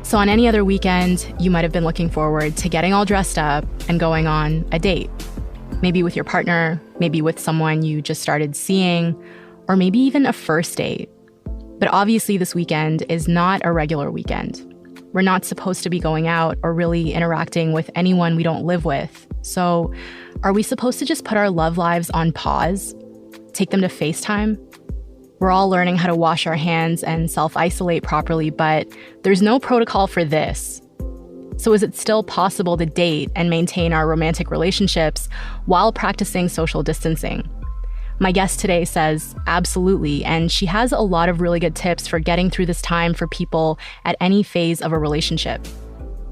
So on any other weekend, you might have been looking forward to getting all dressed up and going on a date. Maybe with your partner, maybe with someone you just started seeing, or maybe even a first date. But obviously this weekend is not a regular weekend. We're not supposed to be going out or really interacting with anyone we don't live with. So are we supposed to just put our love lives on pause? Take them to FaceTime? We're all learning how to wash our hands and self-isolate properly, but there's no protocol for this. So is it still possible to date and maintain our romantic relationships while practicing social distancing? My guest today says absolutely, and she has a lot of really good tips for getting through this time for people at any phase of a relationship.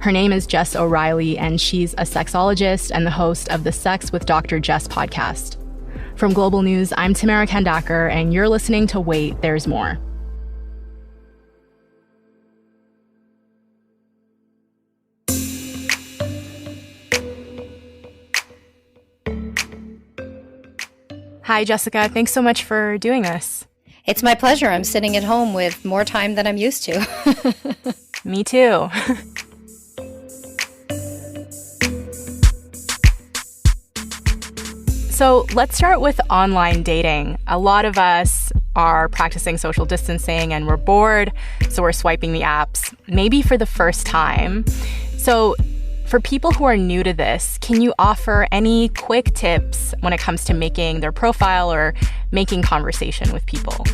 Her name is Jess O'Reilly, and she's a sexologist and the host of the Sex with Dr. Jess podcast. From Global News, I'm Tamara Kandakar, and you're listening to Wait, There's More. Hi, Jessica. Thanks so much for doing this. It's my pleasure. I'm sitting at home with more time than I'm used to. Me too. So let's start with online dating. A lot of us are practicing social distancing and we're bored, so we're swiping the apps, maybe for the first time. So for people who are new to this, can you offer any quick tips when it comes to making their profile or making conversation with people?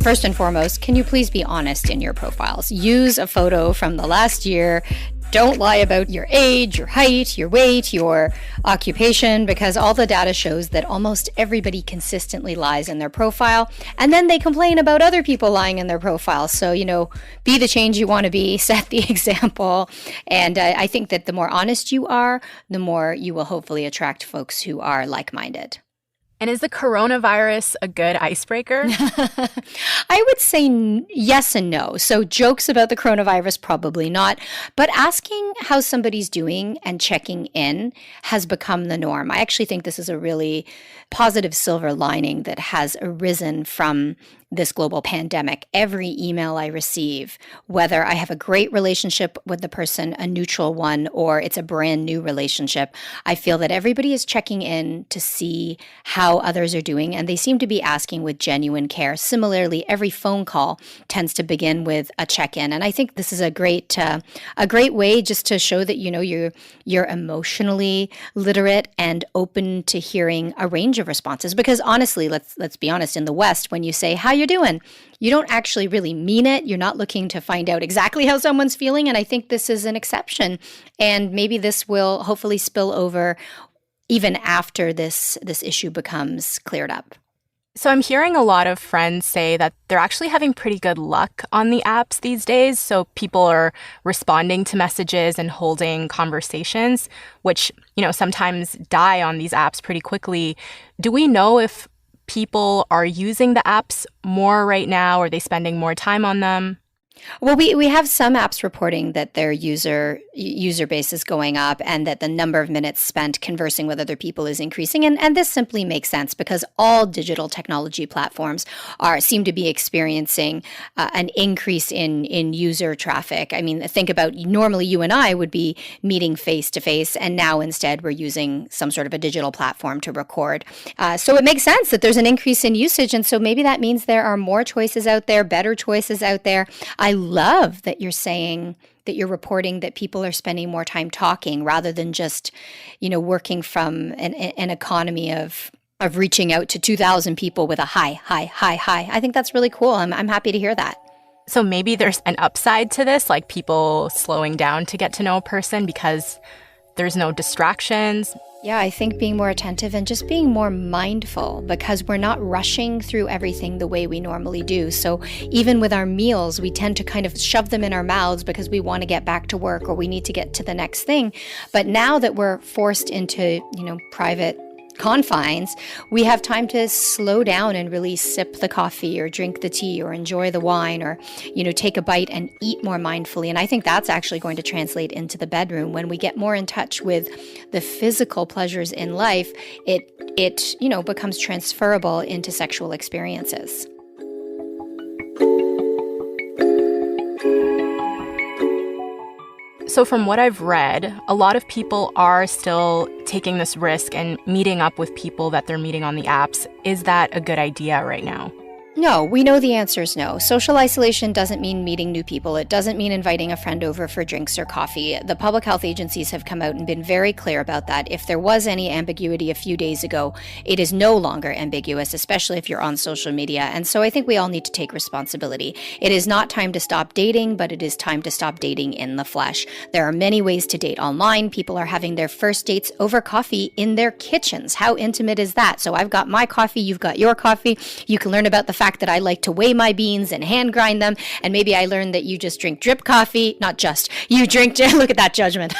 First and foremost, can you please be honest in your profiles? Use a photo from the last year. Don't lie about your age, your height, your weight, your occupation, because all the data shows that almost everybody consistently lies in their profile. And then they complain about other people lying in their profile. So, be the change you want to be, set the example. And I think that the more honest you are, the more you will hopefully attract folks who are like-minded. And is the coronavirus a good icebreaker? I would say yes and no. So jokes about the coronavirus, probably not. But asking how somebody's doing and checking in has become the norm. I actually think this is a really positive silver lining that has arisen from this global pandemic. Every email I receive, whether I have a great relationship with the person, a neutral one, or it's a brand new relationship, I feel that everybody is checking in to see how others are doing, and they seem to be asking with genuine care. Similarly, every phone call tends to begin with a check-in, and I think this is a great way just to show that you're emotionally literate and open to hearing a range of responses. Because honestly, let's be honest, in the West, when you say how you doing, you don't actually really mean it. You're not looking to find out exactly how someone's feeling. And I think this is an exception. And maybe this will hopefully spill over even after this issue becomes cleared up. So I'm hearing a lot of friends say that they're actually having pretty good luck on the apps these days. So people are responding to messages and holding conversations, which, sometimes die on these apps pretty quickly. Do we know if people are using the apps more right now? Are they spending more time on them? Well, we have some apps reporting that their user base is going up and that the number of minutes spent conversing with other people is increasing. And this simply makes sense because all digital technology platforms seem to be experiencing an increase in user traffic. I mean, think about normally you and I would be meeting face to face, and now instead we're using some sort of a digital platform to record. So it makes sense that there's an increase in usage. And so maybe that means there are more choices out there, better choices out there. I love that you're saying that you're reporting that people are spending more time talking rather than just, working from an economy of reaching out to 2,000 people with a hi. I think that's really cool. I'm happy to hear that. So maybe there's an upside to this, like people slowing down to get to know a person because there's no distractions. Yeah, I think being more attentive and just being more mindful because we're not rushing through everything the way we normally do. So even with our meals, we tend to kind of shove them in our mouths because we want to get back to work or we need to get to the next thing. But now that we're forced into, private confines, we have time to slow down and really sip the coffee or drink the tea or enjoy the wine or, take a bite and eat more mindfully. And I think that's actually going to translate into the bedroom. When we get more in touch with the physical pleasures in life, it becomes transferable into sexual So from what I've read, a lot of people are still taking this risk and meeting up with people that they're meeting on the apps. Is that a good idea right now? No, we know the answer is no. Social isolation doesn't mean meeting new people. It doesn't mean inviting a friend over for drinks or coffee. The public health agencies have come out and been very clear about that. If there was any ambiguity a few days ago, it is no longer ambiguous, especially if you're on social media. And so I think we all need to take responsibility. It is not time to stop dating, but it is time to stop dating in the flesh. There are many ways to date online. People are having their first dates over coffee in their kitchens. How intimate is that? So I've got my coffee, you've got your coffee. You can learn about the fact that I like to weigh my beans and hand grind them. And maybe I learned that you just drink drip coffee. Not just, you drink, look at that judgment.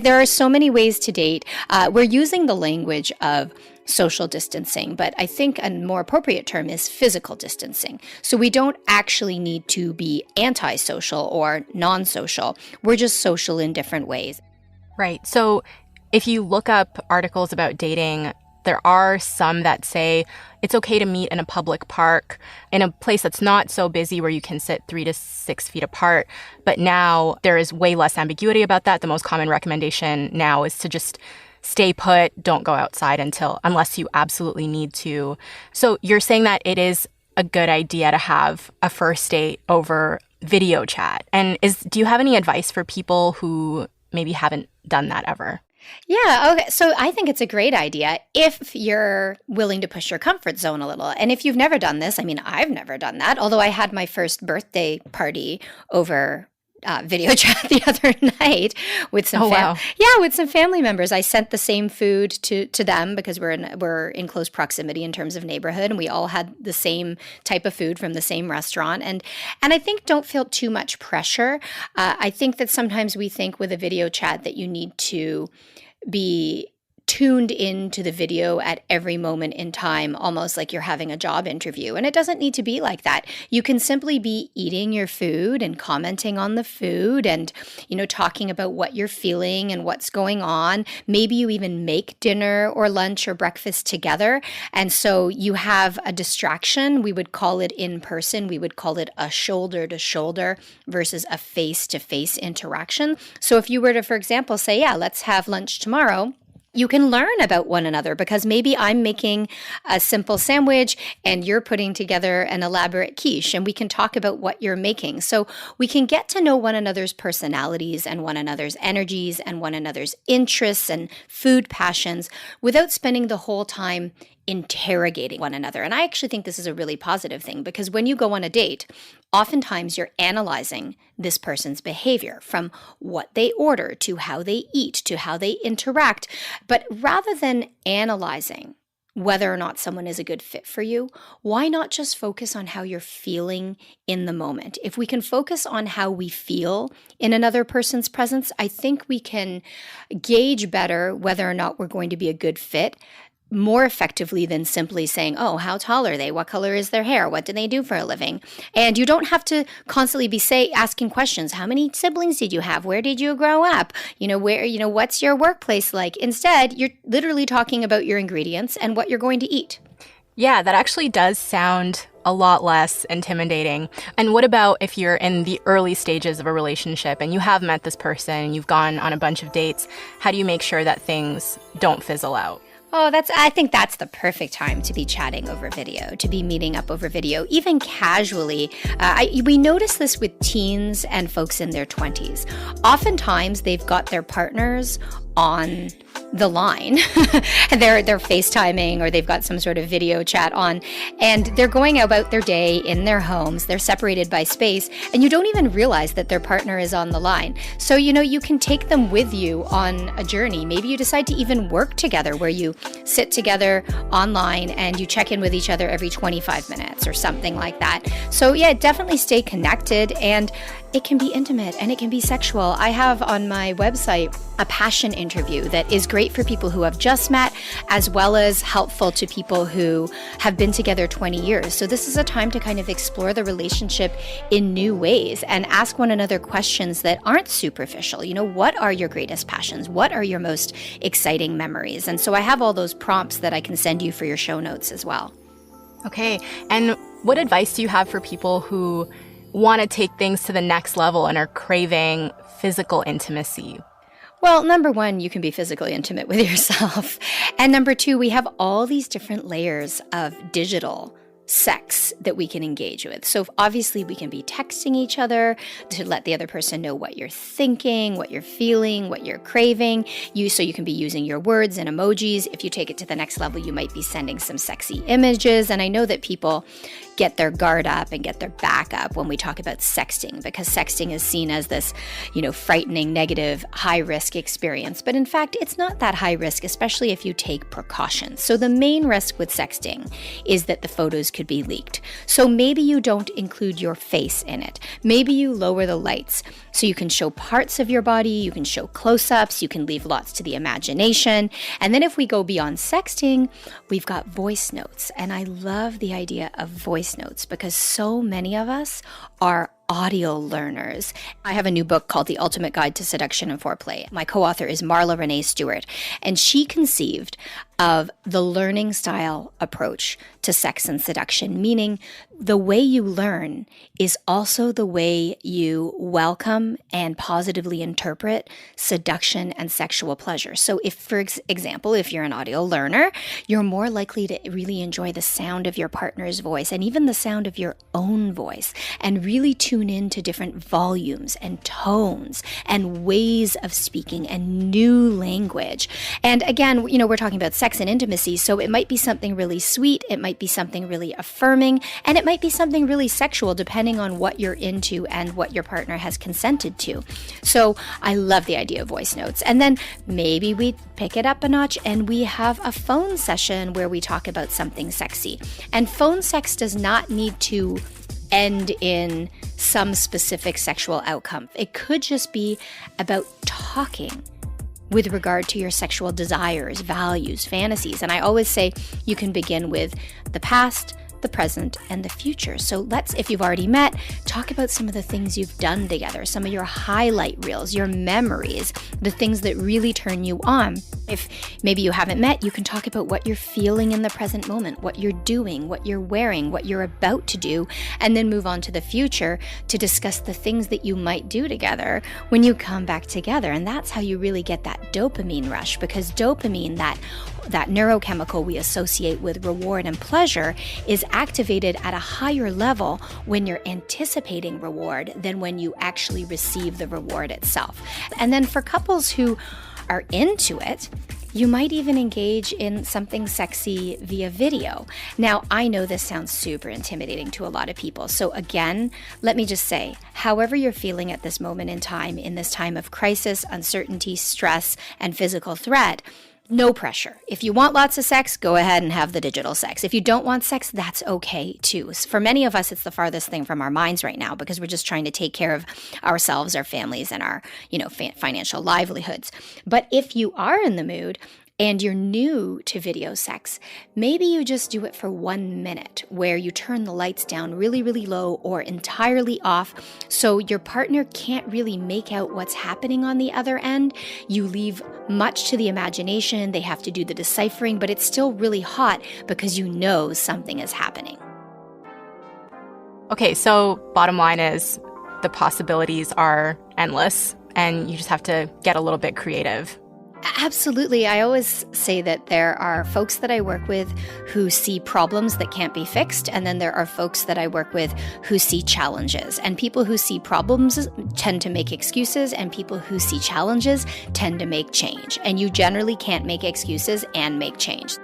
There are so many ways to date. We're using the language of social distancing, but I think a more appropriate term is physical distancing. So we don't actually need to be antisocial or non-social. We're just social in different ways. Right. So if you look up articles about dating, there are some that say it's okay to meet in a public park, in a place that's not so busy where you can sit 3 to 6 feet apart. But now there is way less ambiguity about that. The most common recommendation now is to just stay put, don't go outside unless you absolutely need to. So you're saying that it is a good idea to have a first date over video chat. And do you have any advice for people who maybe haven't done that ever? Yeah, okay. So I think it's a great idea if you're willing to push your comfort zone a little. And if you've never done this, I mean, I've never done that, although I had my first birthday party over video chat the other night with some with some family members. I sent the same food to them because we're in close proximity in terms of neighborhood, and we all had the same type of food from the same restaurant. And I think don't feel too much pressure. I think that sometimes we think with a video chat that you need to be tuned into the video at every moment in time, almost like you're having a job interview. And it doesn't need to be like that. You can simply be eating your food and commenting on the food and, talking about what you're feeling and what's going on. Maybe you even make dinner or lunch or breakfast together. And so you have a distraction. We would call it in person. We would call it a shoulder to shoulder versus a face to face interaction. So if you were to, for example, say, yeah, let's have lunch tomorrow, you can learn about one another because maybe I'm making a simple sandwich and you're putting together an elaborate quiche, and we can talk about what you're making. So we can get to know one another's personalities and one another's energies and one another's interests and food passions without spending the whole time interrogating one another. And I actually think this is a really positive thing because when you go on a date, oftentimes you're analyzing this person's behavior from what they order to how they eat to how they interact. But rather than analyzing whether or not someone is a good fit for you, why not just focus on how you're feeling in the moment? If we can focus on how we feel in another person's presence, I think we can gauge better whether or not we're going to be a good fit more effectively than simply saying, oh, how tall are they? What color is their hair? What do they do for a living? And you don't have to constantly be asking questions. How many siblings did you have? Where did you grow up? What's your workplace like? Instead, you're literally talking about your ingredients and what you're going to eat. Yeah, that actually does sound a lot less intimidating. And what about if you're in the early stages of a relationship and you have met this person and you've gone on a bunch of dates? How do you make sure that things don't fizzle out? Oh, I think that's the perfect time to be chatting over video, to be meeting up over video, even casually. We notice this with teens and folks in their 20s. Oftentimes, they've got their partners on the line. they're FaceTiming or they've got some sort of video chat on, and they're going about their day in their homes. They're separated by space, and you don't even realize that their partner is on the line. So, you can take them with you on a journey. Maybe you decide to even work together where you sit together online and you check in with each other every 25 minutes or something like that. So yeah, definitely stay connected, and it can be intimate and it can be sexual. I have on my website a passion interview that is great for people who have just met, as well as helpful to people who have been together 20 years. So this is a time to kind of explore the relationship in new ways and ask one another questions that aren't superficial. What are your greatest passions? What are your most exciting memories? And so I have all those prompts that I can send you for your show notes as well. Okay. And what advice do you have for people who want to take things to the next level and are craving physical intimacy? Well, number one, you can be physically intimate with yourself. And number two, we have all these different layers of digital sex that we can engage with. So obviously we can be texting each other to let the other person know what you're thinking, what you're feeling, what you're craving. So you can be using your words and emojis. If you take it to the next level, you might be sending some sexy images. And I know that people get their guard up and get their back up when we talk about sexting, because sexting is seen as this, frightening, negative, high-risk experience. But in fact, it's not that high risk, especially if you take precautions. So the main risk with sexting is that the photos could be leaked. So maybe you don't include your face in it. Maybe you lower the lights so you can show parts of your body, you can show close-ups, you can leave lots to the imagination. And then if we go beyond sexting, we've got voice notes. And I love the idea of voice notes because so many of us are audio learners. I have a new book called The Ultimate Guide to Seduction and Foreplay. My co-author is Marla Renee Stewart, and she conceived of the learning style approach to sex and seduction, meaning the way you learn is also the way you welcome and positively interpret seduction and sexual pleasure. So if, for example, if you're an audio learner, you're more likely to really enjoy the sound of your partner's voice and even the sound of your own voice, and really tune into different volumes and tones and ways of speaking and new language. And again, we're talking about sex and intimacy, so it might be something really sweet, it might be something really affirming, and it might be something really sexual depending on what you're into and what your partner has consented to. So I love the idea of voice notes. And then maybe we pick it up a notch and we have a phone session where we talk about something sexy. And phone sex does not need to end in some specific sexual outcome. It could just be about talking with regard to your sexual desires, values, fantasies. And I always say you can begin with the past, the present, and the future. So let's, if you've already met, talk about some of the things you've done together, some of your highlight reels, your memories, the things that really turn you on. If maybe you haven't met, you can talk about what you're feeling in the present moment, what you're doing, what you're wearing, what you're about to do, and then move on to the future to discuss the things that you might do together when you come back together. And that's how you really get that dopamine rush, because dopamine, that neurochemical we associate with reward and pleasure, is activated at a higher level when you're anticipating reward than when you actually receive the reward itself. And then for couples who are into it, you might even engage in something sexy via video. Now, I know this sounds super intimidating to a lot of people. So again, let me just say, however you're feeling at this moment in time this time of crisis, uncertainty, stress, and physical threat, no pressure. If you want lots of sex, go ahead and have the digital sex. If you don't want sex, that's okay too. For many of us, it's the farthest thing from our minds right now because we're just trying to take care of ourselves, our families, and our, financial livelihoods. But if you are in the mood and you're new to video sex, maybe you just do it for 1 minute where you turn the lights down really, really low or entirely off so your partner can't really make out what's happening on the other end. You leave much to the imagination. They have to do the deciphering, but it's still really hot because you know something is happening. Okay, so bottom line is the possibilities are endless and you just have to get a little bit creative. Absolutely. I always say that there are folks that I work with who see problems that can't be fixed, and then there are folks that I work with who see challenges. And people who see problems tend to make excuses, and people who see challenges tend to make change. And you generally can't make excuses and make change.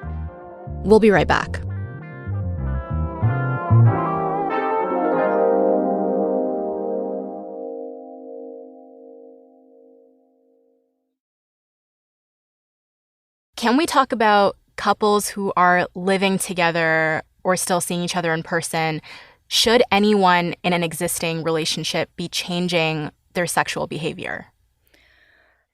We'll be right back. Can we talk about couples who are living together or still seeing each other in person? Should anyone in an existing relationship be changing their sexual behavior?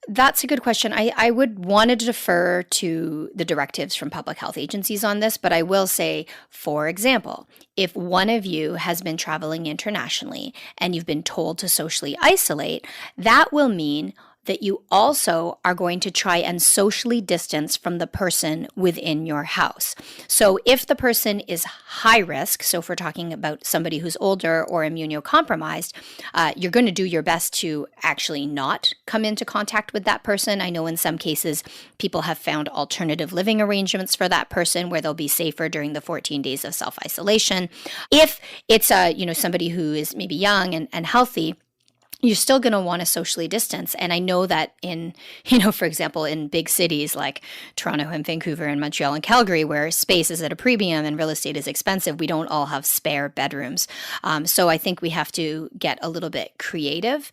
That's a good question. I would want to defer to the directives from public health agencies on this, but I will say, for example, if one of you has been traveling internationally and you've been told to socially isolate, that will mean that you also are going to try and socially distance from the person within your house. So if the person is high risk, so if we're talking about somebody who's older or immunocompromised, you're going to do your best to actually not come into contact with that person. I know in some cases, people have found alternative living arrangements for that person where they'll be safer during the 14 days of self-isolation. If it's somebody who is maybe young and healthy, you're still going to want to socially distance. And I know that in, for example, in big cities like Toronto and Vancouver and Montreal and Calgary, where space is at a premium and real estate is expensive, we don't all have spare bedrooms. So I think we have to get a little bit creative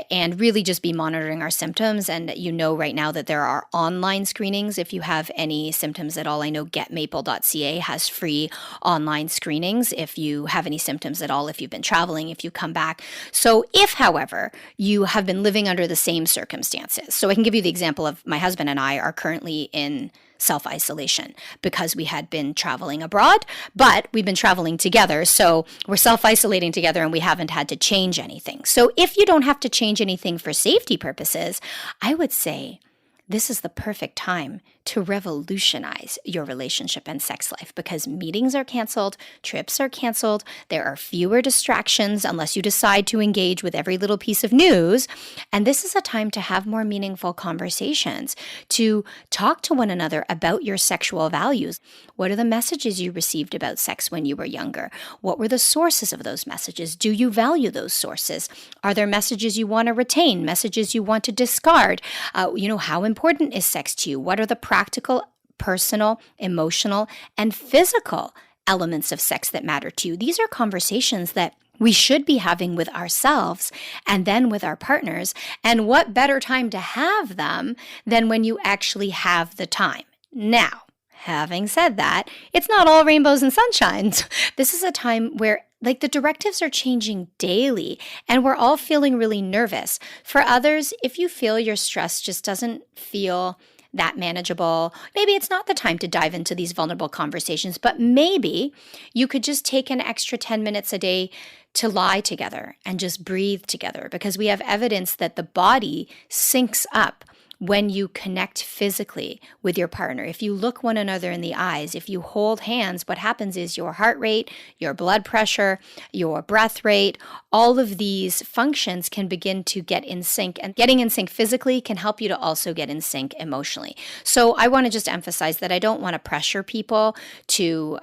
and really just be monitoring our symptoms. And right now that there are online screenings. If you have any symptoms at all, I know getmaple.ca has free online screenings if you have any symptoms at all, if you've been traveling, if you come back. So if, however, you have been living under the same circumstances. So I can give you the example of my husband and I are currently in self-isolation because we had been traveling abroad, but we've been traveling together. So we're self-isolating together and we haven't had to change anything. So if you don't have to change anything for safety purposes, I would say this is the perfect time to revolutionize your relationship and sex life because meetings are canceled, trips are canceled, there are fewer distractions unless you decide to engage with every little piece of news. And this is a time to have more meaningful conversations, to talk to one another about your sexual values. What are the messages you received about sex when you were younger? What were the sources of those messages? Do you value those sources? Are there messages you want to retain, messages you want to discard? How important is sex to you? What are the practical, personal, emotional, and physical elements of sex that matter to you? These are conversations that we should be having with ourselves and then with our partners. And what better time to have them than when you actually have the time? Now, having said that, it's not all rainbows and sunshines. This is a time where the directives are changing daily and we're all feeling really nervous. For others, if you feel your stress just doesn't feel that manageable, maybe it's not the time to dive into these vulnerable conversations, but maybe you could just take an extra 10 minutes a day to lie together and just breathe together because we have evidence that the body syncs up when you connect physically with your partner. If you look one another in the eyes, if you hold hands, what happens is your heart rate, your blood pressure, your breath rate, all of these functions can begin to get in sync. And getting in sync physically can help you to also get in sync emotionally. So I want to just emphasize that I don't want to pressure people to,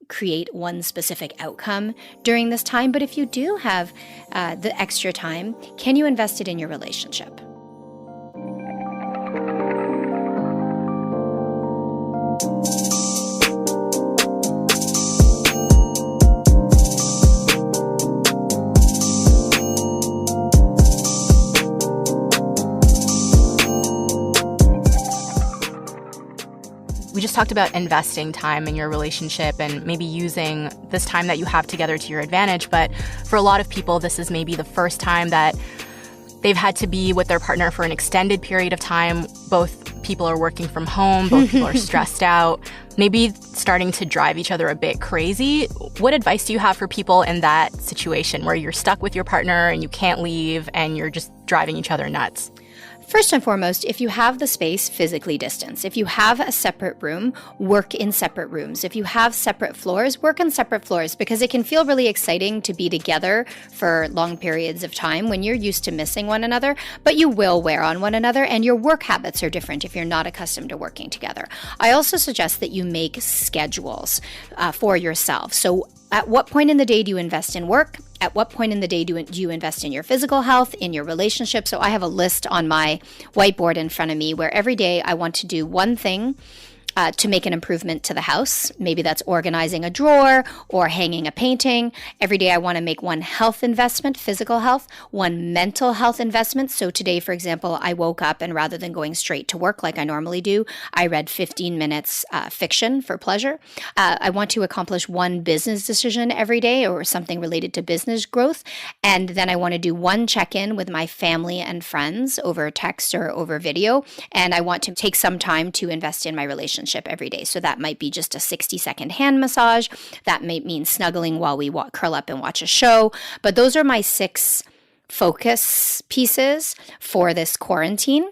create one specific outcome during this time. But if you do have the extra time, can you invest it in your relationship? We just talked about investing time in your relationship and maybe using this time that you have together to your advantage. But for a lot of people, this is maybe the first time that they've had to be with their partner for an extended period of time. Both people are working from home, both people are stressed out, maybe starting to drive each other a bit crazy. What advice do you have for people in that situation where you're stuck with your partner and you can't leave and you're just driving each other nuts? First and foremost, if you have the space, physically distance. If you have a separate room, work in separate rooms. If you have separate floors, work on separate floors because it can feel really exciting to be together for long periods of time when you're used to missing one another, but you will wear on one another and your work habits are different if you're not accustomed to working together. I also suggest that you make schedules for yourself. So at what point in the day do you invest in work? At what point in the day do you invest in your physical health, in your relationship? So I have a list on my whiteboard in front of me where every day I want to do one thing to make an improvement to the house. Maybe that's organizing a drawer or hanging a painting. Every day I want to make one health investment, physical health, one mental health investment. So today, for example, I woke up and rather than going straight to work like I normally do, I read 15 minutes fiction for pleasure. I want to accomplish one business decision every day or something related to business growth. And then I want to do one check-in with my family and friends over text or over video. And I want to take some time to invest in my relationship every day. So that might be just a 60-second hand massage. That may mean snuggling while we curl up and watch a show. But those are my 6 focus pieces for this quarantine.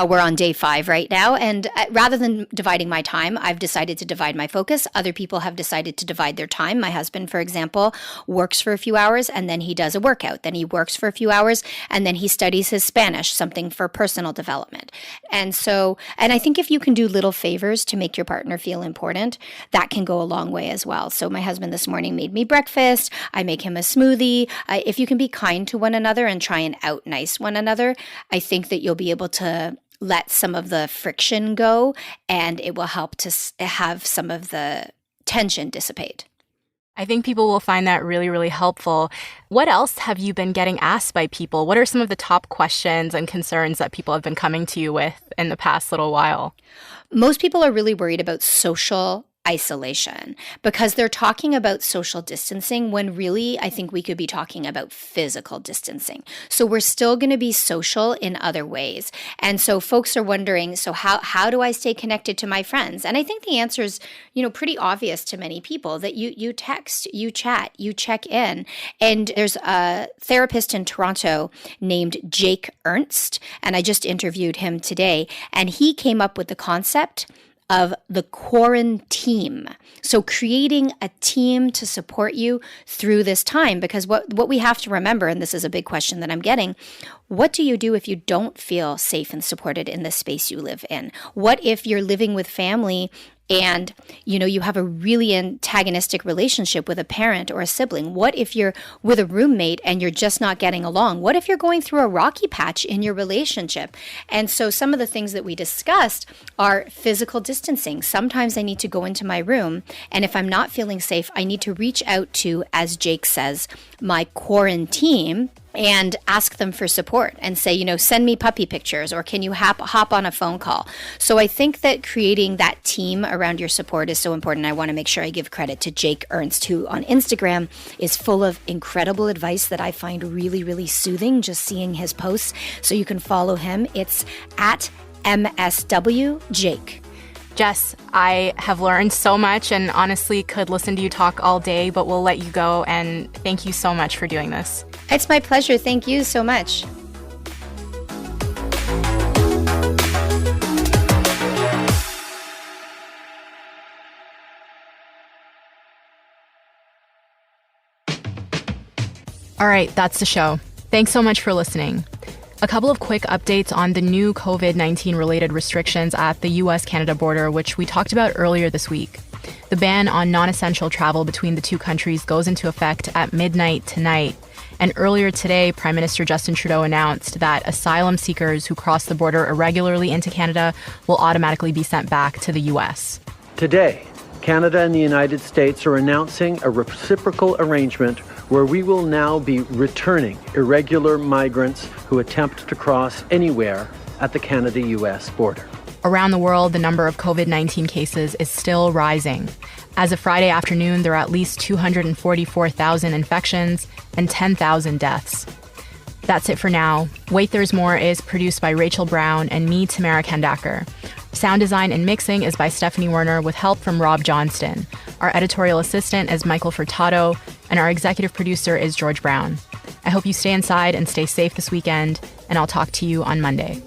We're on day 5 right now. And rather than dividing my time, I've decided to divide my focus. Other people have decided to divide their time. My husband, for example, works for a few hours and then he does a workout. Then he works for a few hours and then he studies his Spanish, something for personal development. And I think if you can do little favors to make your partner feel important, that can go a long way as well. So my husband this morning made me breakfast. I make him a smoothie. If you can be kind to one another and try and out nice one another, I think that you'll be able to let some of the friction go, and it will help to have some of the tension dissipate. I think people will find that really, really helpful. What else have you been getting asked by people? What are some of the top questions and concerns that people have been coming to you with in the past little while? Most people are really worried about social isolation because they're talking about social distancing when really I think we could be talking about physical distancing. So we're still going to be social in other ways. And so folks are wondering, so how do I stay connected to my friends? And I think the answer is, pretty obvious to many people that you text, you chat, you check in. And there's a therapist in Toronto named Jake Ernst, and I just interviewed him today, and he came up with the concept of the quarantine. So creating a team to support you through this time, because what we have to remember, and this is a big question that I'm getting, what do you do if you don't feel safe and supported in the space you live in? What if you're living with family and, you have a really antagonistic relationship with a parent or a sibling? What if you're with a roommate and you're just not getting along? What if you're going through a rocky patch in your relationship? And so some of the things that we discussed are physical distancing. Sometimes I need to go into my room, and if I'm not feeling safe, I need to reach out to, as Jake says, my quarantine, and ask them for support and say, send me puppy pictures, or can you hop on a phone call? So I think that creating that team around your support is so important. I want to make sure I give credit to Jake Ernst, who on Instagram is full of incredible advice that I find really, really soothing just seeing his posts. So you can follow him. It's at MSWJake. Jess, I have learned so much and honestly could listen to you talk all day, but we'll let you go. And thank you so much for doing this. It's my pleasure. Thank you so much. All right, that's the show. Thanks so much for listening. A couple of quick updates on the new COVID-19 related restrictions at the US-Canada border, which we talked about earlier this week. The ban on non-essential travel between the two countries goes into effect at midnight tonight. And earlier today, Prime Minister Justin Trudeau announced that asylum seekers who cross the border irregularly into Canada will automatically be sent back to the US. Today, Canada and the United States are announcing a reciprocal arrangement where we will now be returning irregular migrants who attempt to cross anywhere at the Canada-US border. Around the world, the number of COVID-19 cases is still rising. As of Friday afternoon, there are at least 244,000 infections and 10,000 deaths. That's it for now. Wait, There's More is produced by Rachel Brown and me, Tamara Kandaker. Sound design and mixing is by Stephanie Werner with help from Rob Johnston. Our editorial assistant is Michael Furtado, and our executive producer is George Brown. I hope you stay inside and stay safe this weekend, and I'll talk to you on Monday.